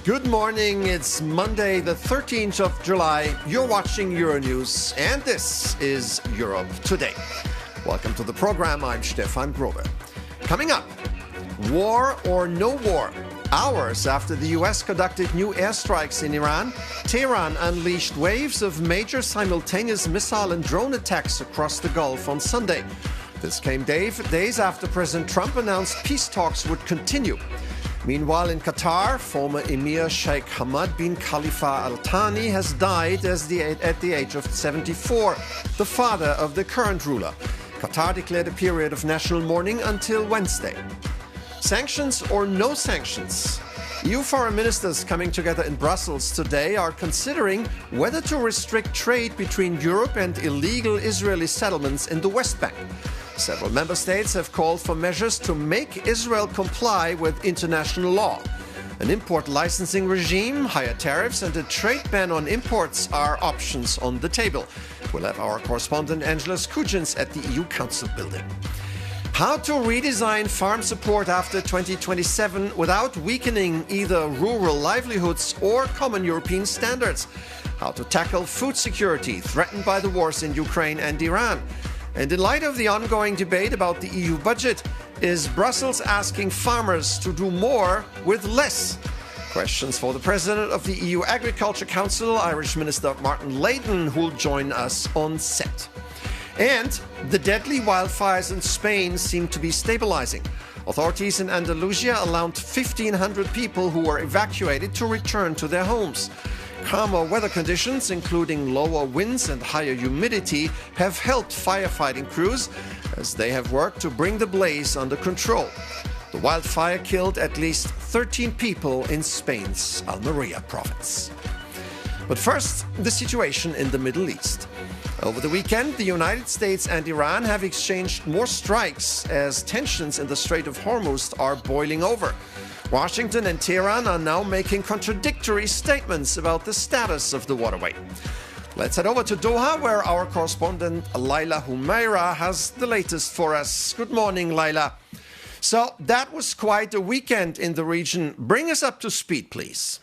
Good morning, it's Monday the 13th of July. You're watching Euronews and this is Europe Today. Welcome to the program, I'm Stefan Grobe. Coming up, war or no war? Hours after the US conducted new airstrikes in Iran, Tehran unleashed waves of major simultaneous missile and drone attacks across the Gulf on Sunday. This came days after President Trump announced peace talks would continue. Meanwhile, in Qatar, former Emir Sheikh Hamad bin Khalifa Al Thani has died at the age of 74, the father of the current ruler. Qatar declared a period of national mourning until Wednesday. Sanctions or no sanctions? EU foreign ministers coming together in Brussels today are considering whether to restrict trade between Europe and illegal Israeli settlements in the West Bank. Several member states have called for measures to make Israel comply with international law. An import licensing regime, higher tariffs, and a trade ban on imports are options on the table. We'll have our correspondent Angela Skujins at the EU Council building. How to redesign farm support after 2027 without weakening either rural livelihoods or common European standards. How to tackle food security threatened by the wars in Ukraine and Iran. And in light of the ongoing debate about the EU budget, is Brussels asking farmers to do more with less? Questions for the president of the EU Agriculture Council, Irish Minister Martin Layton, who'll join us on set. And the deadly wildfires in Spain seem to be stabilizing. Authorities in Andalusia allowed 1,500 people who were evacuated to return to their homes. Calmer weather conditions, including lower winds and higher humidity, have helped firefighting crews as they have worked to bring the blaze under control. The wildfire killed at least 13 people in Spain's Almería province. But first, the situation in the Middle East. Over the weekend, the United States and Iran have exchanged more strikes as tensions in the Strait of Hormuz are boiling over. Washington and Tehran are now making contradictory statements about the status of the waterway. Let's head over to Doha, where our correspondent Laila Humaira has the latest for us. Good morning, Laila. So that was quite a weekend in the region. Bring us up to speed, please.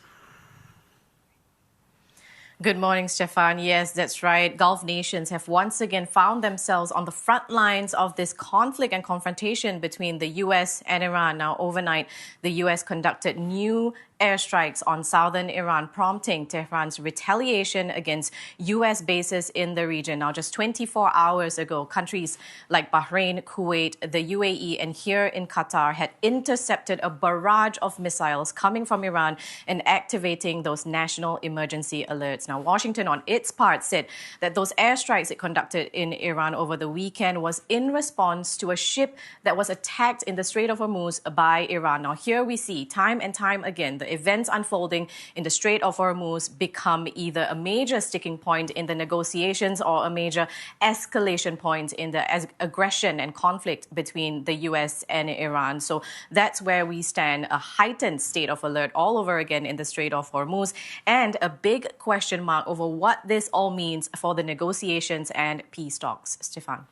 Good morning, Stefan. Yes, that's right. Gulf nations have once again found themselves on the front lines of this conflict and confrontation between the U.S. and Iran. Now, overnight, the U.S. conducted new airstrikes on southern Iran, prompting Tehran's retaliation against U.S. bases in the region. Now, just 24 hours ago, countries like Bahrain, Kuwait, the UAE, and here in Qatar had intercepted a barrage of missiles coming from Iran and activating those national emergency alerts. Now, Washington, on its part, said that those airstrikes it conducted in Iran over the weekend was in response to a ship that was attacked in the Strait of Hormuz by Iran. Now, here we see time and time again the events unfolding in the Strait of Hormuz become either a major sticking point in the negotiations or a major escalation point in the aggression and conflict between the U.S. and Iran. So that's where we stand, a heightened state of alert all over again in the Strait of Hormuz, and a big question mark over what this all means for the negotiations and peace talks. Stefan.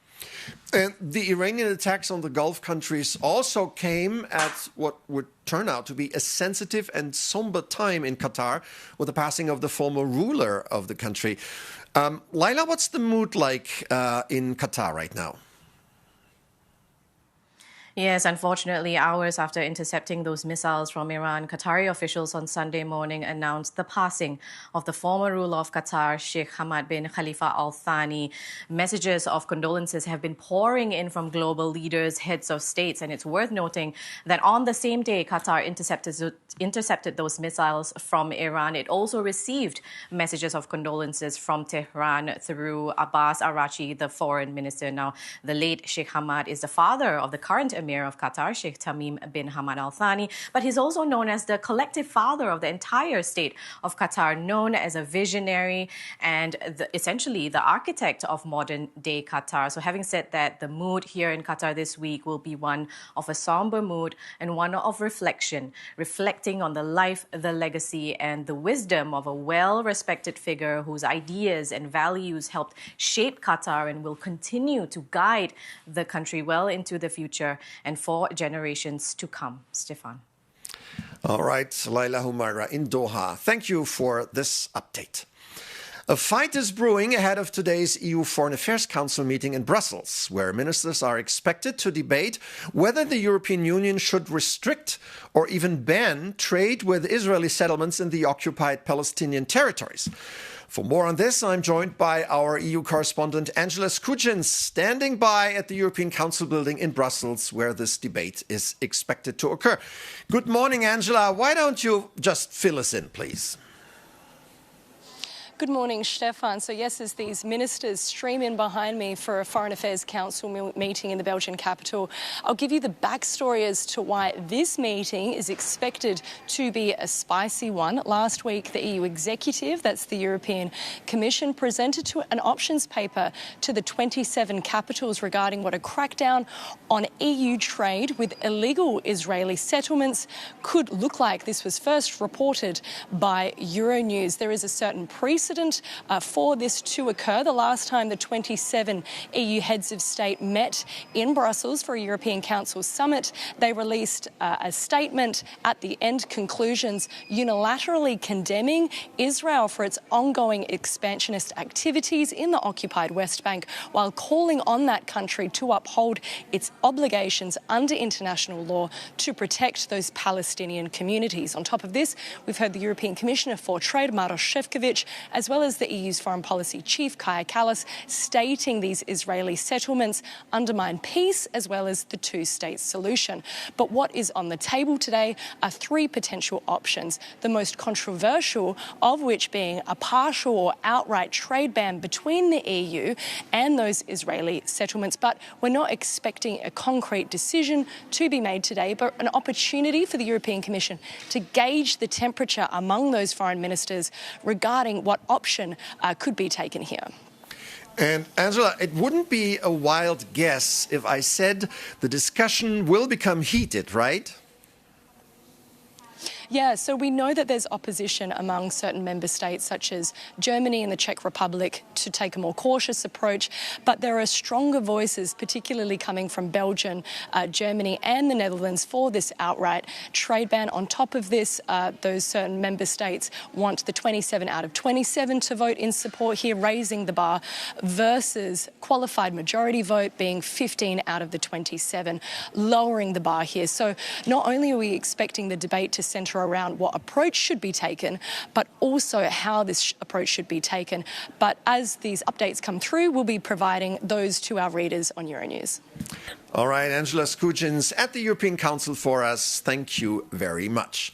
And the Iranian attacks on the Gulf countries also came at what would turn out to be a sensitive and somber time in Qatar with the passing of the former ruler of the country. Laila, what's the mood like in Qatar right now? Yes, unfortunately, hours after intercepting those missiles from Iran, Qatari officials on Sunday morning announced the passing of the former ruler of Qatar, Sheikh Hamad bin Khalifa Al Thani. Messages of condolences have been pouring in from global leaders, heads of states, and it's worth noting that on the same day Qatar intercepted those missiles from Iran, it also received messages of condolences from Tehran through Abbas Araghchi, the foreign minister. Now, the late Sheikh Hamad is the father of the current Emir Emir of Qatar, Sheikh Tamim bin Hamad Al Thani, but he's also known as the collective father of the entire state of Qatar, known as a visionary and essentially the architect of modern-day Qatar. So having said that, the mood here in Qatar this week will be one of a somber mood and one of reflection, reflecting on the life, the legacy, and the wisdom of a well-respected figure whose ideas and values helped shape Qatar and will continue to guide the country well into the future and for generations to come. Stefan. All right, Laila Humaira in Doha. Thank you for this update. A fight is brewing ahead of today's EU Foreign Affairs Council meeting in Brussels, where ministers are expected to debate whether the European Union should restrict or even ban trade with Israeli settlements in the occupied Palestinian territories. For more on this, I'm joined by our EU correspondent Angela Skujins, standing by at the European Council building in Brussels, where this debate is expected to occur. Good morning, Angela. Why don't you just fill us in, please? Good morning, Stefan. So yes, as these ministers stream in behind me for a Foreign Affairs Council meeting in the Belgian capital, I'll give you the backstory as to why this meeting is expected to be a spicy one. Last week, the EU executive, that's the European Commission, presented an options paper to the 27 capitals regarding what a crackdown on EU trade with illegal Israeli settlements could look like. This was first reported by Euronews. There is a certain precedent for this to occur. The last time the 27 EU heads of state met in Brussels for a European Council summit, they released a statement at the end conclusions unilaterally condemning Israel for its ongoing expansionist activities in the occupied West Bank, while calling on that country to uphold its obligations under international law to protect those Palestinian communities. On top of this, we've heard the European Commissioner for Trade, Maros Šefčovič, as well as the EU's foreign policy chief, Kaja Kallas, stating these Israeli settlements undermine peace as well as the two-state solution. But what is on the table today are three potential options, the most controversial of which being a partial or outright trade ban between the EU and those Israeli settlements. But we're not expecting a concrete decision to be made today, but an opportunity for the European Commission to gauge the temperature among those foreign ministers regarding what option could be taken here. And Angela, it wouldn't be a wild guess if I said the discussion will become heated, right? Yeah, so we know that there's opposition among certain member states, such as Germany and the Czech Republic, to take a more cautious approach. But there are stronger voices, particularly coming from Belgium, Germany and the Netherlands, for this outright trade ban. On top of this, those certain member states want the 27 out of 27 to vote in support here, raising the bar, versus qualified majority vote being 15 out of the 27, lowering the bar here. So not only are we expecting the debate to centre around what approach should be taken, but also how this approach should be taken. But as these updates come through, we'll be providing those to our readers on Euronews. All right, Angela Skujins at the European Council for us. Thank you very much.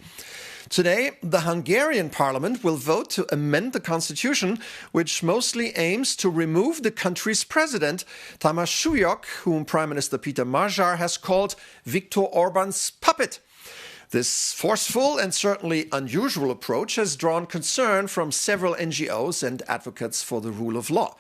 Today, the Hungarian parliament will vote to amend the constitution, which mostly aims to remove the country's president, Tamás Súlyog, whom Prime Minister Peter Magyar has called Viktor Orban's puppet. This forceful and certainly unusual approach has drawn concern from several NGOs and advocates for the rule of law.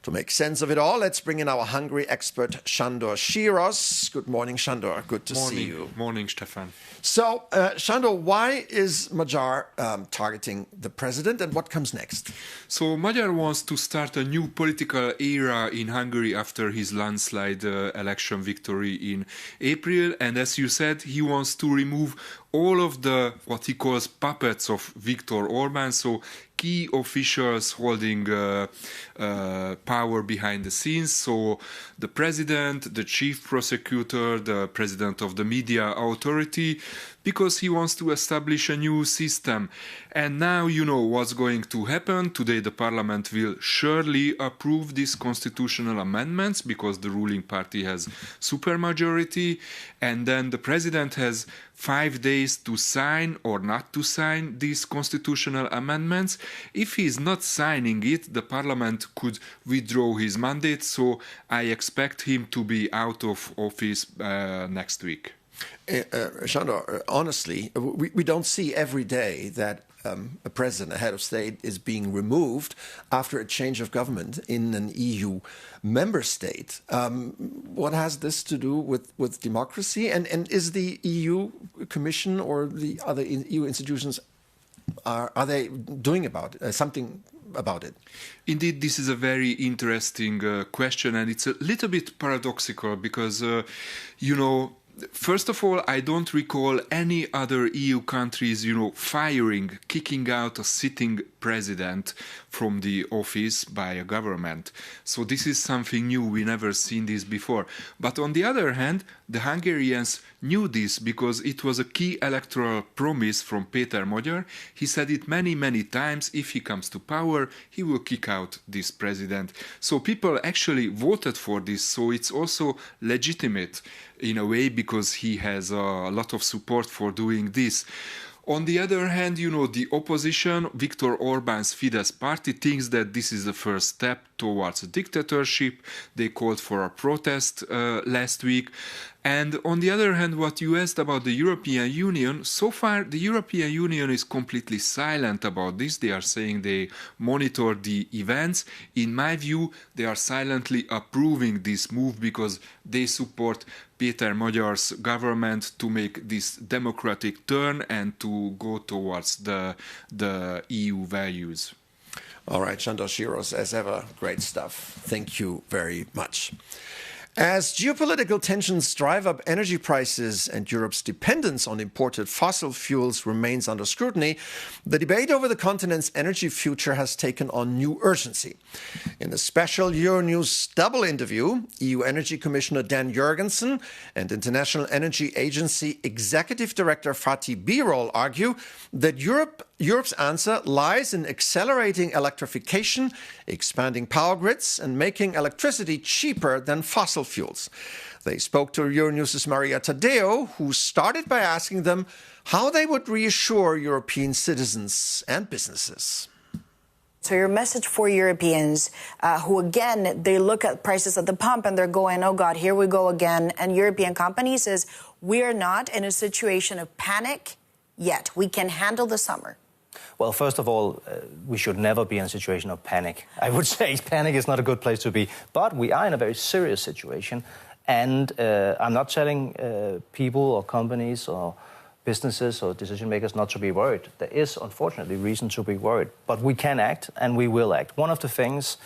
To make sense of it all, let's bring in our Hungary expert, Sándor Síros. Good morning, Sándor. Good to see you. Morning, Stefan. So, Sándor, why is Magyar targeting the president, and what comes next? So, Magyar wants to start a new political era in Hungary after his landslide election victory in April. And as you said, he wants to remove all of the, what he calls, puppets of Viktor Orban, so key officials holding power behind the scenes. So the president, the chief prosecutor, the president of the media authority, because he wants to establish a new system. And now you know what's going to happen. Today the parliament will surely approve these constitutional amendments because the ruling party has supermajority, and then the president has 5 days to sign or not to sign these constitutional amendments. If he is not signing it, the parliament could withdraw his mandate, so I expect him to be out of office next week. Sándor, honestly, we don't see every day that a president, a head of state, is being removed after a change of government in an EU member state. What has this to do with democracy? And is the EU Commission or the other EU institutions, are they doing something about it? Indeed, this is a very interesting question, and it's a little bit paradoxical because, first of all, I don't recall any other EU countries, firing, kicking out a sitting president from the office by a government. So this is something new. We never seen this before. But on the other hand, the Hungarians knew this because it was a key electoral promise from Péter Magyar. He said it many, many times. If he comes to power, he will kick out this president. So people actually voted for this. So it's also legitimate in a way because he has a lot of support for doing this. On the other hand, the opposition, Viktor Orbán's Fidesz party, thinks that this is the first step towards a dictatorship. They called for a protest last week. And on the other hand, what you asked about the European Union, so far the European Union is completely silent about this. They are saying they monitor the events. In my view, they are silently approving this move because they support Péter Magyar's government to make this democratic turn and to go towards the EU values. All right, Sándor Síros, as ever, great stuff. Thank you very much. As geopolitical tensions drive up energy prices and Europe's dependence on imported fossil fuels remains under scrutiny, the debate over the continent's energy future has taken on new urgency. In a special Euronews double interview, EU Energy Commissioner Dan Jurgensen and International Energy Agency Executive Director Fatih Birol argue that Europe's answer lies in accelerating electrification, expanding power grids, and making electricity cheaper than fossil fuels. They spoke to Euronews' Maria Tadeo, who started by asking them how they would reassure European citizens and businesses. So your message for Europeans who, again, they look at prices at the pump and they're going, oh, God, here we go again. And European companies is we're not in a situation of panic yet. We can handle the summer. Well, first of all, we should never be in a situation of panic. I would say panic is not a good place to be. But we are in a very serious situation. And I'm not telling people or companies or businesses or decision makers not to be worried. There is, unfortunately, reason to be worried. But we can act, and we will act. One of the things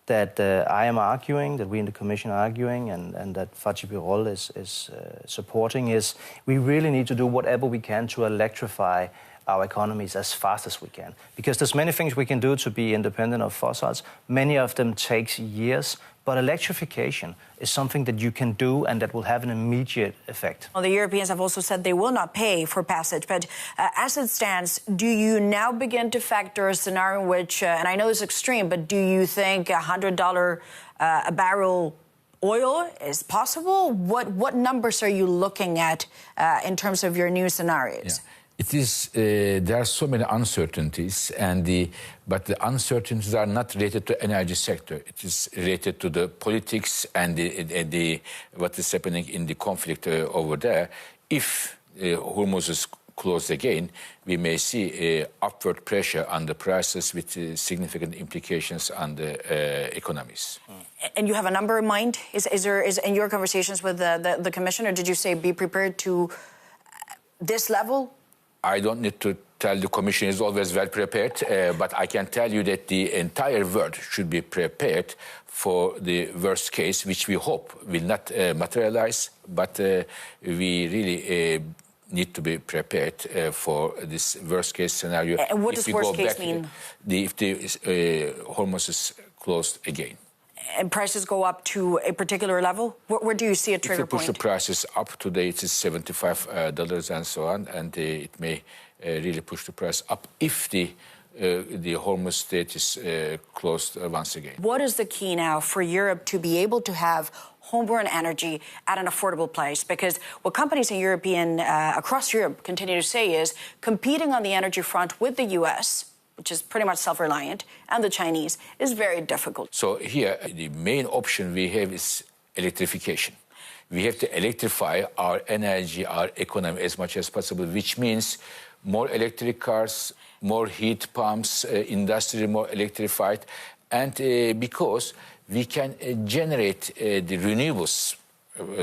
that I am arguing, that we in the Commission are arguing, and that Fatih Birol is supporting, is we really need to do whatever we can to electrify our economies as fast as we can. Because there's many things we can do to be independent of fossils. Many of them takes years, but electrification is something that you can do and that will have an immediate effect. Well, the Europeans have also said they will not pay for passage, but as it stands, do you now begin to factor a scenario in which, and I know it's extreme, but do you think $100 a barrel oil is possible? What numbers are you looking at in terms of your new scenarios? Yeah. It is. There are so many uncertainties, but the uncertainties are not related to energy sector. It is related to the politics and what is happening in the conflict over there. If Hormuz is closed again, we may see upward pressure on the prices with significant implications on the economies. And you have a number in mind? Is in your conversations with the Commissioner, did you say be prepared to this level? I don't need to tell the Commission is always well prepared, but I can tell you that the entire world should be prepared for the worst case, which we hope will not materialize, but we really need to be prepared for this worst case scenario. And what does worst case mean? If the Hormuz is closed again. and prices go up to a particular level? Where do you see a trigger point? If you push the prices up today, it is $75 and so on, and it may really push the price up if the Hormuz Strait is closed once again. What is the key now for Europe to be able to have homegrown energy at an affordable price? Because what companies in across Europe continue to say is competing on the energy front with the US, which is pretty much self-reliant, and the Chinese is very difficult. So here, the main option we have is electrification. We have to electrify our energy, our economy as much as possible, which means more electric cars, more heat pumps, industry more electrified, and because we can generate the renewables,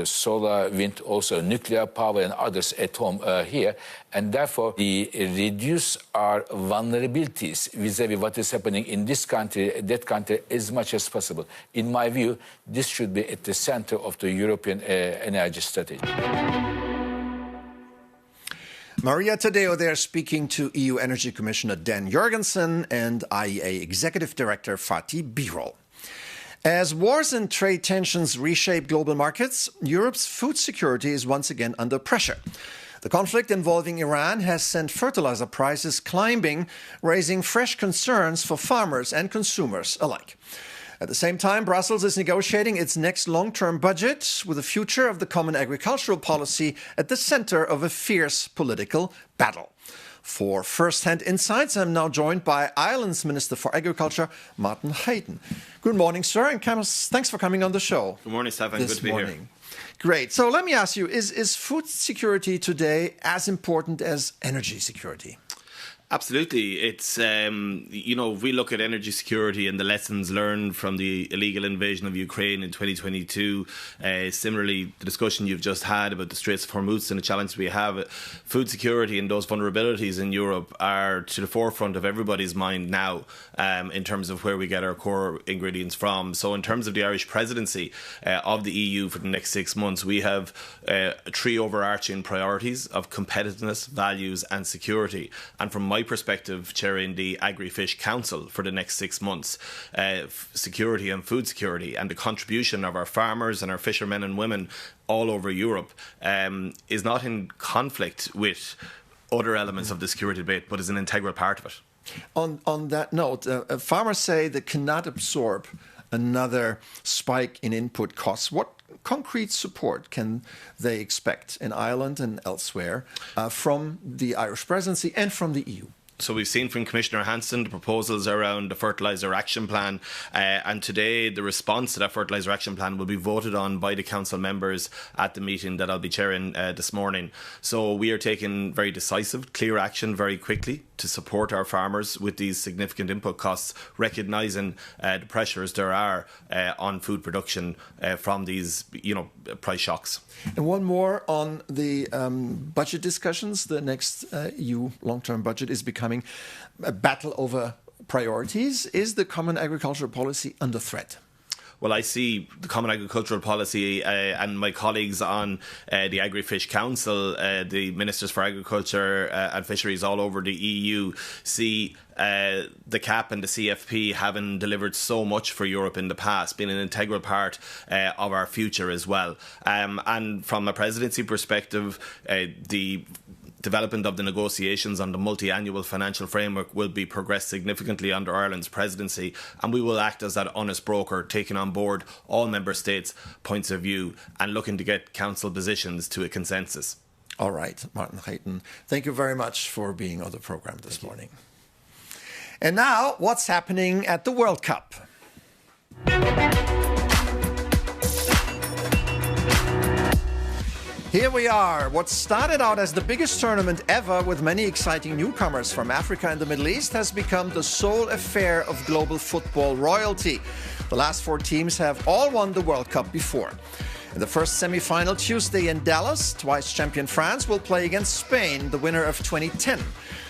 solar, wind, also nuclear power and others at home here, and therefore reduce our vulnerabilities vis-à-vis what is happening in this country, that country, as much as possible. In my view, this should be at the center of the European energy strategy. Maria Tadeo there speaking to EU Energy Commissioner Dan Jorgensen and IEA Executive Director Fatih Birol. As wars and trade tensions reshape global markets, Europe's food security is once again under pressure. The conflict involving Iran has sent fertilizer prices climbing, raising fresh concerns for farmers and consumers alike. At the same time, Brussels is negotiating its next long-term budget with the future of the common agricultural policy at the center of a fierce political battle. For first-hand insights, I'm now joined by Ireland's Minister for Agriculture, Martin Hayden. Good morning, sir, and thanks for coming on the show. Good morning, Stefan. Good to be here. Great. So let me ask you, is food security today as important as energy security? Absolutely. It's, if we look at energy security and the lessons learned from the illegal invasion of Ukraine in 2022, similarly, the discussion you've just had about the Straits of Hormuz and the challenge we have, food security and those vulnerabilities in Europe are to the forefront of everybody's mind now in terms of where we get our core ingredients from. So in terms of the Irish presidency of the EU for the next 6 months, we have 3 overarching priorities of competitiveness, values and security. And from my perspective, chairing the Agri-Fish Council for the next 6 months, security and food security and the contribution of our farmers and our fishermen and women all over Europe is not in conflict with other elements of the security debate, but is an integral part of it. On that note, farmers say they cannot absorb another spike in input costs. What concrete support can they expect in Ireland and elsewhere from the Irish presidency and from the EU? So we've seen from Commissioner Hansen the proposals around the Fertiliser Action Plan, and today the response to that Fertiliser Action Plan will be voted on by the Council members at the meeting that I'll be chairing this morning. So we are taking very decisive, clear action very quickly to support our farmers with these significant input costs, recognising the pressures there are on food production from these, price shocks. And one more on the budget discussions. The next EU long-term budget is becoming a battle over priorities. Is the common agricultural policy under threat? Well, I see the Common Agricultural Policy and my colleagues on the Agri-Fish Council, the Ministers for Agriculture and Fisheries all over the EU, see the CAP and the CFP having delivered so much for Europe in the past, being an integral part of our future as well. And from a presidency perspective, the development of the negotiations on the multi-annual financial framework will be progressed significantly under Ireland's presidency, and we will act as that honest broker, taking on board all member states' points of view and looking to get council positions to a consensus. All right, Martin Hayden, thank you very much for being on the programme this morning. And now, what's happening at the World Cup? Here we are. What started out as the biggest tournament ever with many exciting newcomers from Africa and the Middle East has become the sole affair of global football royalty. The last 4 teams have all won the World Cup before. In the first semi-final Tuesday in Dallas, twice champion France will play against Spain, the winner of 2010.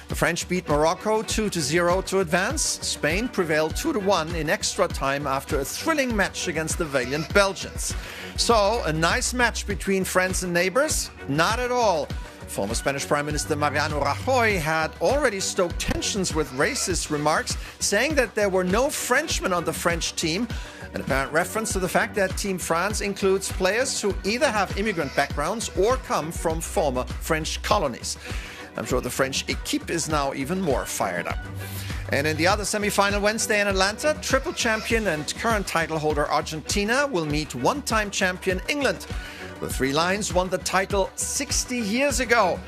The French beat Morocco 2-0 to advance. Spain prevailed 2-1 in extra time after a thrilling match against the valiant Belgians. So, a nice match between friends and neighbors? Not at all. Former Spanish Prime Minister Mariano Rajoy had already stoked tensions with racist remarks, saying that there were no Frenchmen on the French team, an apparent reference to the fact that Team France includes players who either have immigrant backgrounds or come from former French colonies. I'm sure the French équipe is now even more fired up. And in the other semi-final Wednesday in Atlanta, triple champion and current title holder Argentina will meet one-time champion England. The Three Lions won the title 60 years ago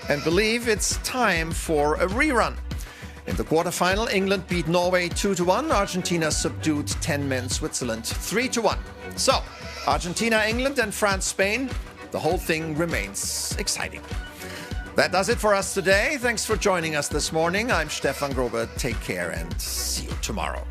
and believe it's time for a rerun. In the quarterfinal, England beat Norway 2-1. Argentina subdued 10-men Switzerland 3-1. So, Argentina, England and France, Spain, the whole thing remains exciting. That does it for us today. Thanks for joining us this morning. I'm Stefan Grobe. Take care and see you tomorrow.